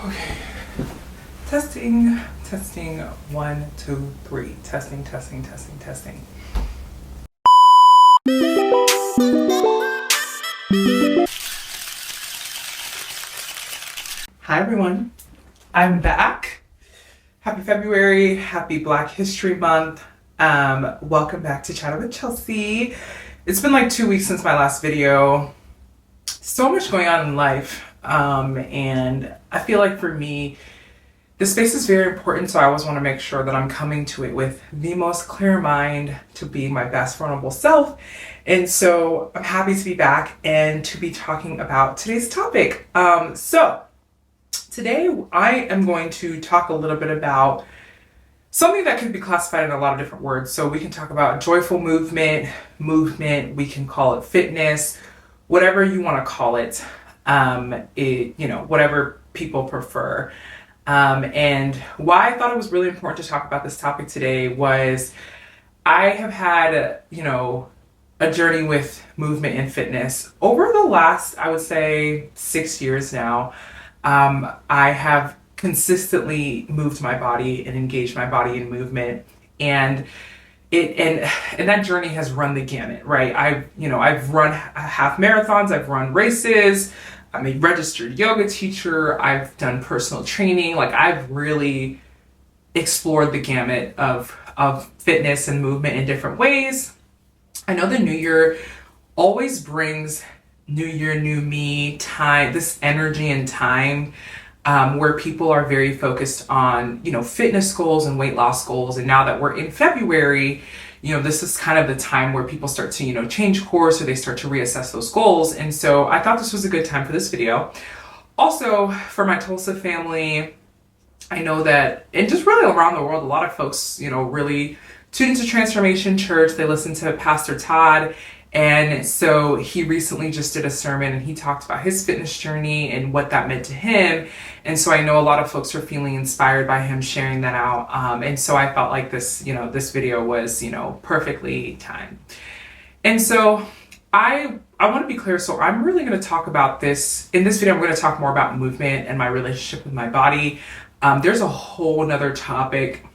Okay. Testing, testing, 1, 2, 3. Testing, testing, testing, testing. Hi everyone, I'm back. Happy February, happy Black History Month. Welcome back to Chatting with Chelsea. It's been like 2 weeks since my last video. So much going on in life, and I feel like for me, this space is very important, so I always want to make sure that I'm coming to it with the most clear mind to be my best vulnerable self. And so I'm happy to be back and to be talking about today's topic. So today I am going to talk a little bit about something that could be classified in a lot of different words. So we can talk about joyful movement, we can call it fitness, whatever you want to call it, whatever people prefer. And why I thought it was really important to talk about this topic today was I have had, a journey with movement and fitness over the last, I would say, 6 years now. I have consistently moved my body and engaged my body in movement, and that journey has run the gamut, right? I've run half marathons, I've run races, I'm a registered yoga teacher, I've done personal training. Like, I've really explored the gamut of fitness and movement in different ways. I know the new year always brings new year, new me time, this energy and time, where people are very focused on, fitness goals and weight loss goals. And now that we're in February, this is kind of the time where people start to, change course, or they start to reassess those goals. And so I thought this was a good time for this video. Also, for my Tulsa family, I know that, and just really around the world, a lot of folks, really tune into Transformation Church. They listen to Pastor Todd. And so he recently just did a sermon and he talked about his fitness journey and what that meant to him. And so I know a lot of folks are feeling inspired by him sharing that out. And so I felt like this, this video was, perfectly timed. And so I want to be clear. So I'm really going to talk about this. In this video, I'm going to talk more about movement and my relationship with my body. There's a whole nother topic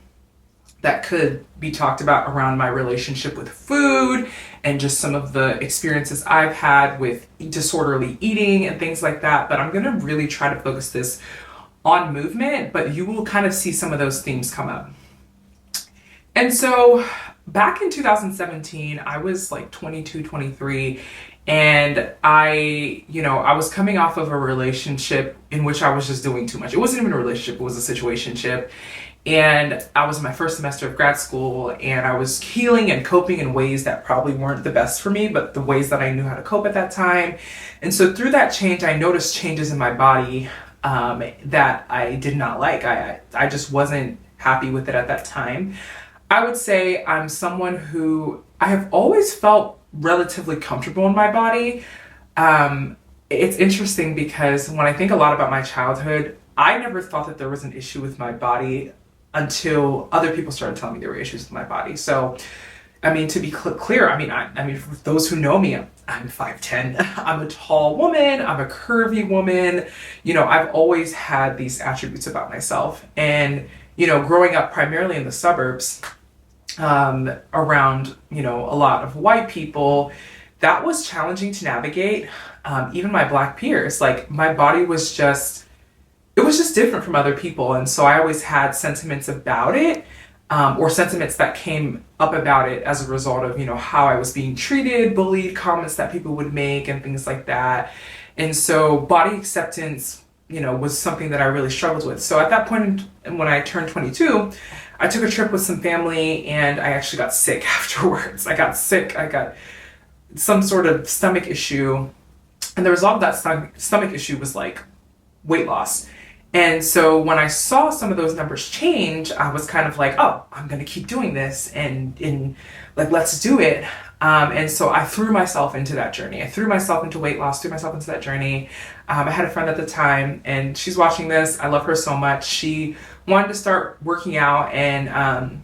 that could be talked about around my relationship with food and just some of the experiences I've had with disorderly eating and things like that. But I'm going to really try to focus this on movement, but you will kind of see some of those themes come up. And so back in 2017, I was like 22, 23, and I was coming off of a relationship in which I was just doing too much. It wasn't even a relationship, it was a situationship. And I was in my first semester of grad school, and I was healing and coping in ways that probably weren't the best for me, but the ways that I knew how to cope at that time. And so through that change, I noticed changes in my body that I did not like. I just wasn't happy with it at that time. I would say I'm someone who I have always felt relatively comfortable in my body. It's interesting because when I think a lot about my childhood, I never thought that there was an issue with my body until other people started telling me there were issues with my body. So, to be clear, for those who know me, I'm 5'10". I'm a tall woman. I'm a curvy woman. I've always had these attributes about myself. And, growing up primarily in the suburbs, around, a lot of white people, that was challenging to navigate. Even my Black peers, like, my body was just, it was just different from other people. And so I always had sentiments about it, or sentiments that came up about it as a result of, how I was being treated, bullied, comments that people would make and things like that. And so body acceptance, was something that I really struggled with. So at that point, when I turned 22, I took a trip with some family and I actually got sick afterwards. I got sick. I got some sort of stomach issue. And the result of that stomach issue was like weight loss. And so when I saw some of those numbers change, I was kind of like, oh, I'm going to keep doing this and like, let's do it. And so I threw myself into that journey. I threw myself into weight loss, threw myself into that journey. I had a friend at the time, and she's watching this. I love her so much. She wanted to start working out, and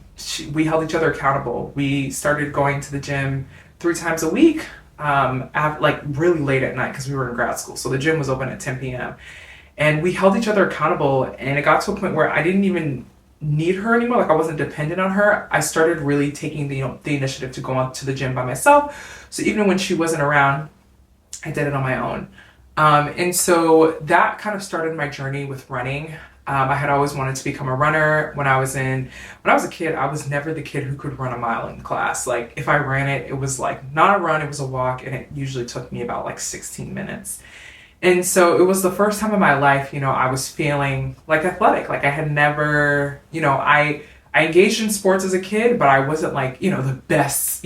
we held each other accountable. We started going to the gym 3 times a week, like really late at night because we were in grad school. So the gym was open at 10 p.m. And we held each other accountable, and it got to a point where I didn't even need her anymore. Like I wasn't dependent on her. I started really taking the initiative to go on to the gym by myself. So even when she wasn't around, I did it on my own. And so that kind of started my journey with running. I had always wanted to become a runner. When I was a kid, I was never the kid who could run a mile in class. Like if I ran it, it was like not a run, it was a walk, and it usually took me about like 16 minutes. And so it was the first time in my life, I was feeling like athletic. Like I had never, I engaged in sports as a kid, but I wasn't like, the best,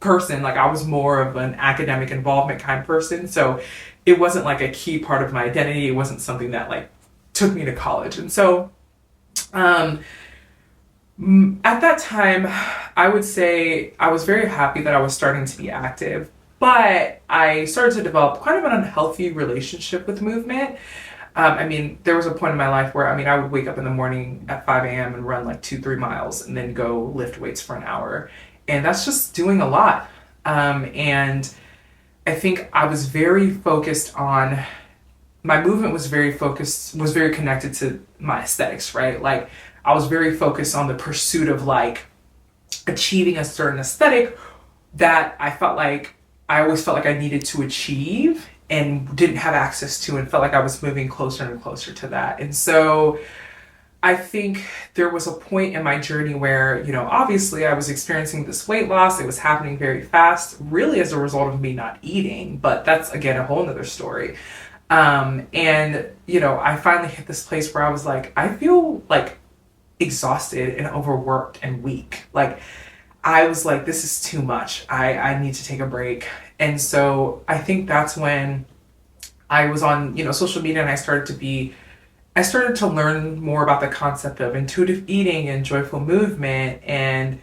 person. Like I was more of an academic involvement kind of person. So it wasn't like a key part of my identity. It wasn't something that like took me to college. And so um, at that time, I would say I was very happy that I was starting to be active, but I started to develop kind of an unhealthy relationship with movement. There was a point in my life where, I would wake up in the morning at 5 a.m. and run like 2, 3 miles and then go lift weights for an hour. And that's just doing a lot. And I think I was very focused on my movement was very connected to my aesthetics, right? Like I was very focused on the pursuit of like achieving a certain aesthetic that I always felt like I needed to achieve and didn't have access to, and felt like I was moving closer and closer to that. And so I think there was a point in my journey where, obviously I was experiencing this weight loss. It was happening very fast, really as a result of me not eating, but that's again a whole nother story. I finally hit this place where I was like, I feel like exhausted and overworked and weak. Like I was like, this is too much. I need to take a break. And so I think that's when I was on, social media, and I started to learn more about the concept of intuitive eating and joyful movement. And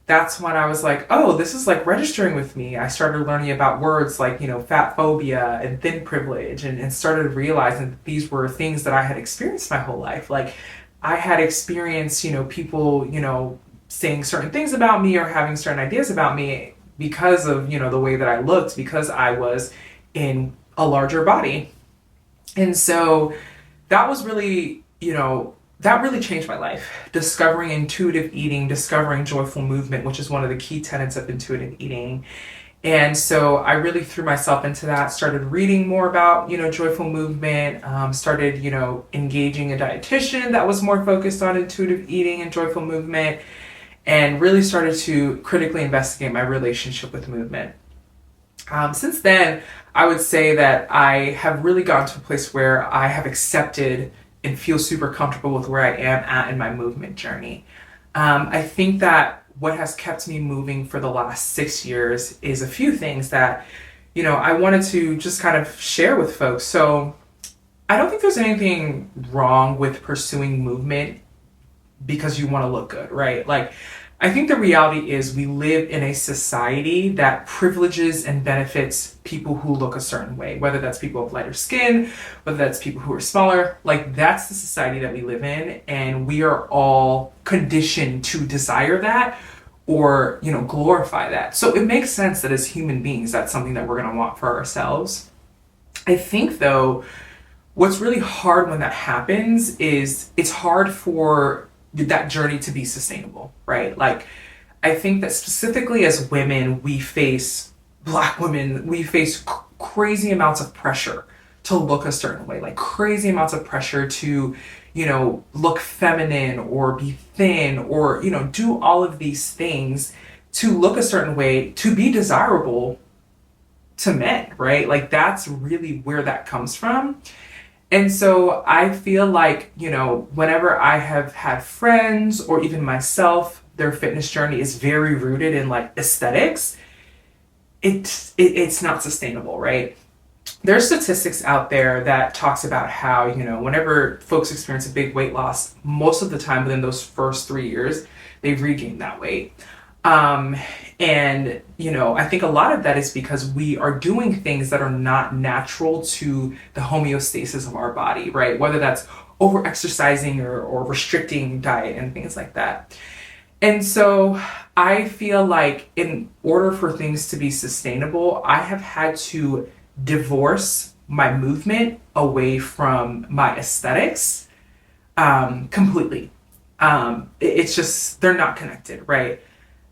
that's when I was like, oh, this is like registering with me. I started learning about words like, fat phobia and thin privilege, and started realizing that these were things that I had experienced my whole life. Like I had experienced, people, saying certain things about me or having certain ideas about me because of, the way that I looked, because I was in a larger body. And so that was really, that really changed my life. Discovering intuitive eating, discovering joyful movement, which is one of the key tenets of intuitive eating. And so I really threw myself into that, started reading more about, joyful movement, started, engaging a dietitian that was more focused on intuitive eating and joyful movement, and really started to critically investigate my relationship with movement. Since then, I would say that I have really gotten to a place where I have accepted and feel super comfortable with where I am at in my movement journey. I think that what has kept me moving for the last 6 years is a few things that, I wanted to just kind of share with folks. So I don't think there's anything wrong with pursuing movement because you want to look good, right? Like, I think the reality is we live in a society that privileges and benefits people who look a certain way, whether that's people of lighter skin, whether that's people who are smaller. Like that's the society that we live in, and we are all conditioned to desire that or, glorify that. So it makes sense that as human beings, that's something that we're going to want for ourselves. I think though, what's really hard when that happens is it's hard for that journey to be sustainable, right? Like, I think that specifically as women, Black women, we face crazy amounts of pressure to look a certain way, like crazy amounts of pressure to, look feminine or be thin or, do all of these things to look a certain way, to be desirable to men, right? Like, that's really where that comes from. And so I feel like, whenever I have had friends or even myself, their fitness journey is very rooted in like aesthetics, it's not sustainable, right? There's statistics out there that talks about how, whenever folks experience a big weight loss, most of the time within those first 3 years, they've regained that weight. I think a lot of that is because we are doing things that are not natural to the homeostasis of our body, right? Whether that's over exercising or restricting diet and things like that. And so I feel like in order for things to be sustainable, I have had to divorce my movement away from my aesthetics completely. It's just, they're not connected, right?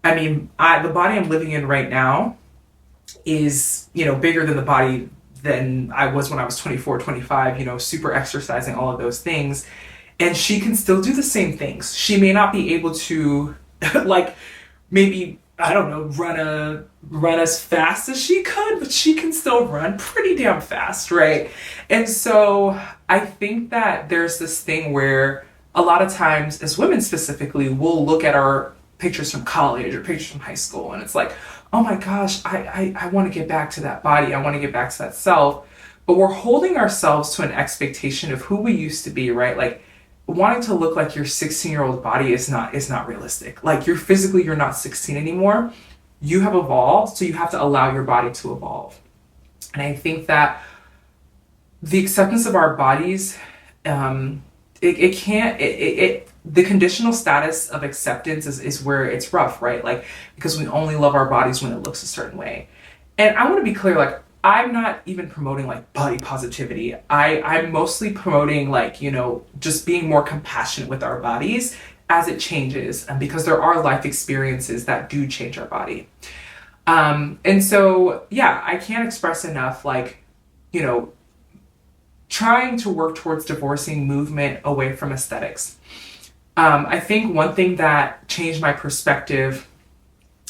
I mean, the body I'm living in right now is, bigger than the body than I was when I was 24, 25, super exercising, all of those things. And she can still do the same things. She may not be able to, like, maybe, I don't know, run as fast as she could, but she can still run pretty damn fast, right? And so I think that there's this thing where a lot of times, as women specifically, we'll look at our pictures from college or pictures from high school, and it's like, oh my gosh, I want to get back to that body. I want to get back to that self. But we're holding ourselves to an expectation of who we used to be, right? Like, wanting to look like your 16-year-old body is not realistic. Like, you're not 16 anymore. You have evolved, so you have to allow your body to evolve. And I think that the acceptance of our bodies, the conditional status of acceptance is where it's rough, right? Like, because we only love our bodies when it looks a certain way. And I want to be clear, like, I'm not even promoting like body positivity. I'm mostly promoting like, just being more compassionate with our bodies as it changes, and because there are life experiences that do change our body. And so, yeah, I can't express enough, like, trying to work towards divorcing movement away from aesthetics. I think one thing that changed my perspective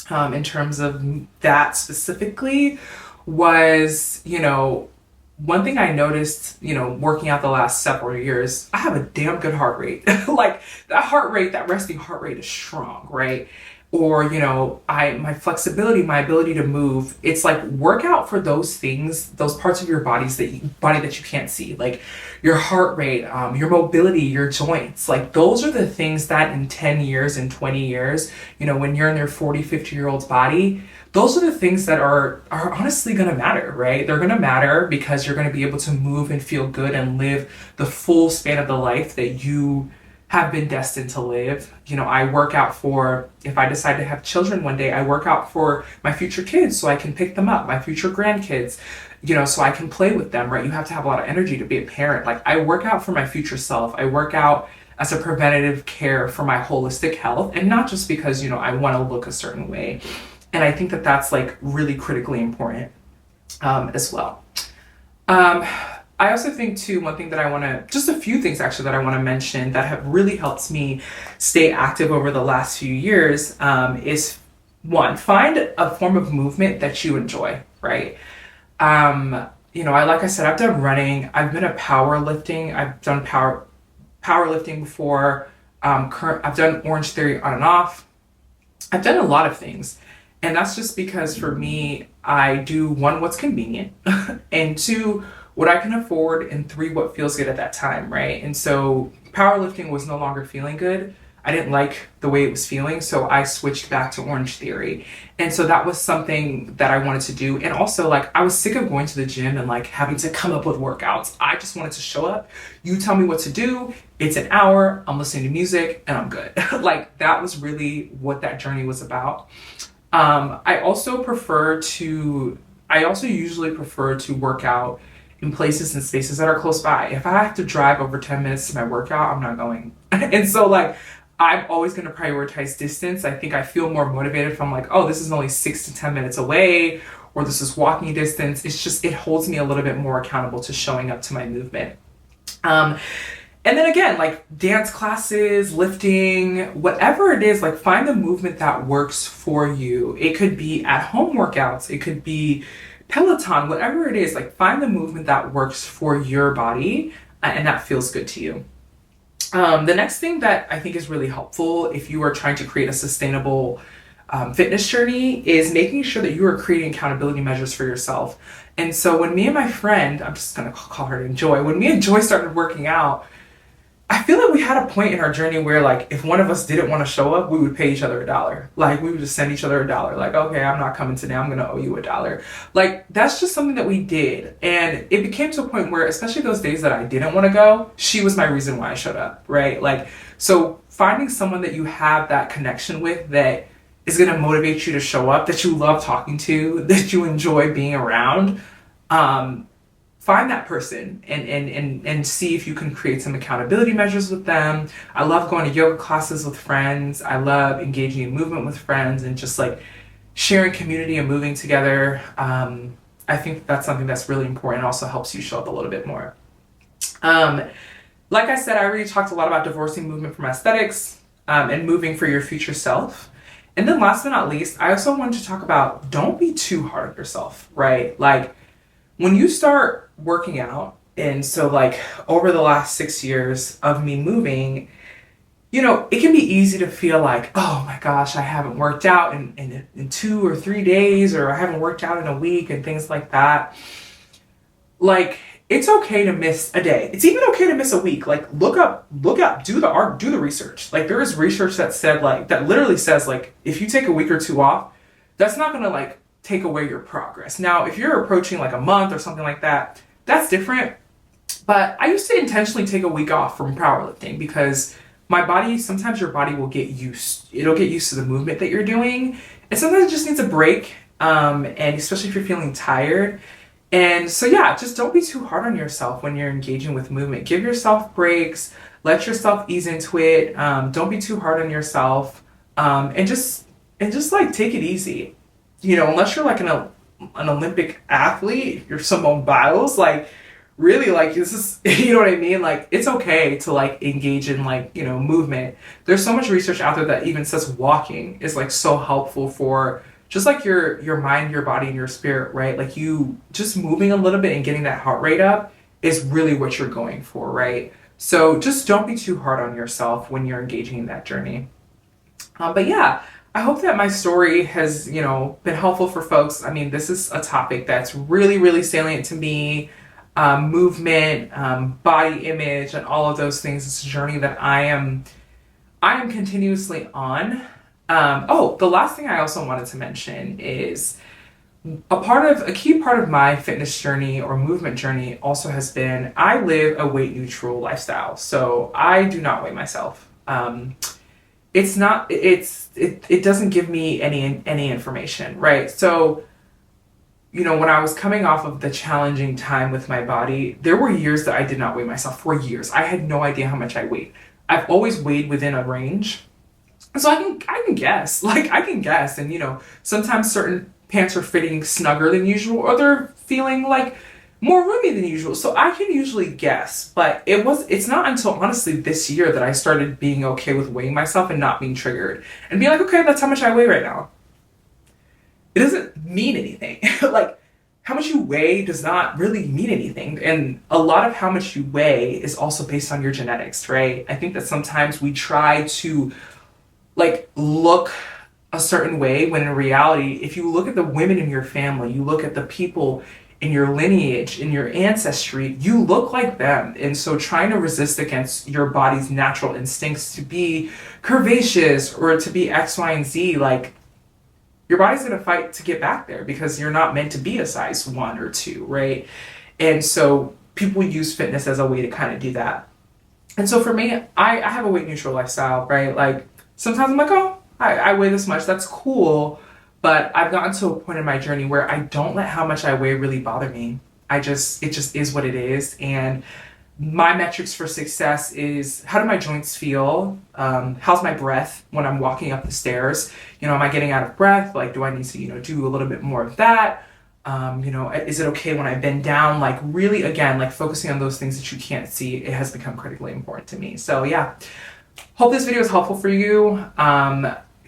in terms of that specifically was, one thing I noticed, working out the last several years, I have a damn good heart rate. Like, that heart rate, that resting heart rate is strong, right? Or, my flexibility, my ability to move, it's like, work out for those things, those parts of your body that you can't see, like your heart rate, your mobility, your joints. Like, those are the things that in 10 years and 20 years, when you're in your 40, 50-year-old's body, those are the things that are honestly going to matter, right? They're going to matter because you're going to be able to move and feel good and live the full span of the life that you have been destined to live. I work out for, if I decide to have children one day, I work out for my future kids so I can pick them up, my future grandkids, so I can play with them, right? You have to have a lot of energy to be a parent. Like, I work out for my future self. I work out as a preventative care for my holistic health, and not just because, I want to look a certain way. And I think that that's like really critically important as well. I also think too, one thing that just a few things actually that I want to mention that have really helped me stay active over the last few years is, one, find a form of movement that you enjoy, right? Like I said, I've done running, I've been a powerlifting, I've done powerlifting before, I've done Orange Theory on and off. I've done a lot of things. And that's just because for me, I do, one, what's convenient, and two, what I can afford, and three, what feels good at that time, right? And so powerlifting was no longer feeling good. I didn't like the way it was feeling, so I switched back to Orange Theory. And so that was something that I wanted to do. And also, like, I was sick of going to the gym and like having to come up with workouts. I just wanted to show up. You tell me what to do. It's an hour. I'm listening to music and I'm good. Like, that was really what that journey was about. I also usually prefer to work out in places and spaces that are close by. If I have to drive over 10 minutes to my workout, I'm not going. And so, like, I'm always going to prioritize distance. I think I feel more motivated if I'm like, oh, this is only 6 to 10 minutes away, or this is walking distance. It holds me a little bit more accountable to showing up to my movement. And then again, like dance classes, lifting, whatever it is, like find the movement that works for you. It could be at home workouts. It could be Peloton, whatever it is, like find the movement that works for your body and that feels good to you. The next thing that I think is really helpful if you are trying to create a sustainable fitness journey is making sure that you are creating accountability measures for yourself. And so when me and my friend, I'm just going to call her Joy, when me and Joy started working out, I feel like we had a point in our journey where like if one of us didn't want to show up, we would pay each other $1. Like we would just send each other $1. Like, okay, I'm not coming today. I'm going to owe you $1. Like that's just something that we did. And it became to a point where, especially those days that I didn't want to go, she was my reason why I showed up, right? Like, so finding someone that you have that connection with that is going to motivate you to show up, that you love talking to, that you enjoy being around, find that person and see if you can create some accountability measures with them. I love going to yoga classes with friends. I love engaging in movement with friends and just like sharing community and moving together. I think that's something that's really important and also helps you show up a little bit more. Like I said, I already talked a lot about divorcing movement from aesthetics and moving for your future self. And then last but not least, I also wanted to talk about don't be too hard on yourself, right? Like when you start working out, and so like over the last 6 years of me moving, you know, it can be easy to feel like, oh my gosh, I haven't worked out in 2 or 3 days, or I haven't worked out in a week and things like that. Like, it's okay to miss a day. It's even okay to miss a week. Like look up, do the research. Like there is research that said like, that literally says like, if you take a week or two off, that's not gonna like take away your progress. Now, if you're approaching like a month or something like that, that's different. But I used to intentionally take a week off from powerlifting because my body, sometimes your body will it'll get used to the movement that you're doing. And sometimes it just needs a break. And especially if you're feeling tired. And so, yeah, just don't be too hard on yourself when you're engaging with movement. Give yourself breaks, let yourself ease into it. Don't be too hard on yourself. And just like take it easy. You know, unless you're like an Olympic athlete, you're Simone Biles, like really like this is, you know what I mean? Like it's okay to like engage in like, you know, movement. There's so much research out there that even says walking is like so helpful for just like your mind, your body, and your spirit, right? Like you just moving a little bit and getting that heart rate up is really what you're going for, right? So just don't be too hard on yourself when you're engaging in that journey. But yeah, I hope that my story has, you know, been helpful for folks. I mean, this is a topic that's really, really salient to me. Movement, body image, and all of those things. It's a journey that I am continuously on. The last thing I also wanted to mention is a key part of my fitness journey or movement journey also has been I live a weight neutral lifestyle. So I do not weigh myself. It doesn't give me any information, right? So, you know, when I was coming off of the challenging time with my body, there were years that I did not weigh myself for years. I had no idea how much I weighed. I've always weighed within a range. So I can guess, and you know, sometimes certain pants are fitting snugger than usual, or they're feeling like more roomy than usual. So I can usually guess, but it's not until honestly this year that I started being okay with weighing myself and not being triggered and being like, okay, that's how much I weigh right now. It doesn't mean anything. Like how much you weigh does not really mean anything. And a lot of how much you weigh is also based on your genetics, right? I think that sometimes we try to like look a certain way when in reality, if you look at the women in your family, you look at the people in your lineage, in your ancestry, you look like them. And so trying to resist against your body's natural instincts to be curvaceous or to be X, Y, and Z, like your body's going to fight to get back there because you're not meant to be a size 1 or 2, right? And so people use fitness as a way to kind of do that. And so for me, I have a weight neutral lifestyle, right? Like sometimes I'm like, oh, I weigh this much. That's cool. But I've gotten to a point in my journey where I don't let how much I weigh really bother me. It just is what it is. And my metrics for success is how do my joints feel? How's my breath when I'm walking up the stairs? You know, am I getting out of breath? Like, do I need to, you know, do a little bit more of that? You know, is it okay when I bend down? Like really, again, like focusing on those things that you can't see, it has become critically important to me. So yeah, hope this video is helpful for you.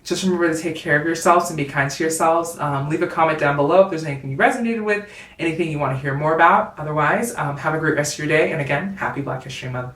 Just remember to take care of yourselves and be kind to yourselves. Leave a comment down below if there's anything you resonated with, anything you want to hear more about. Otherwise, have a great rest of your day. And again, happy Black History Month.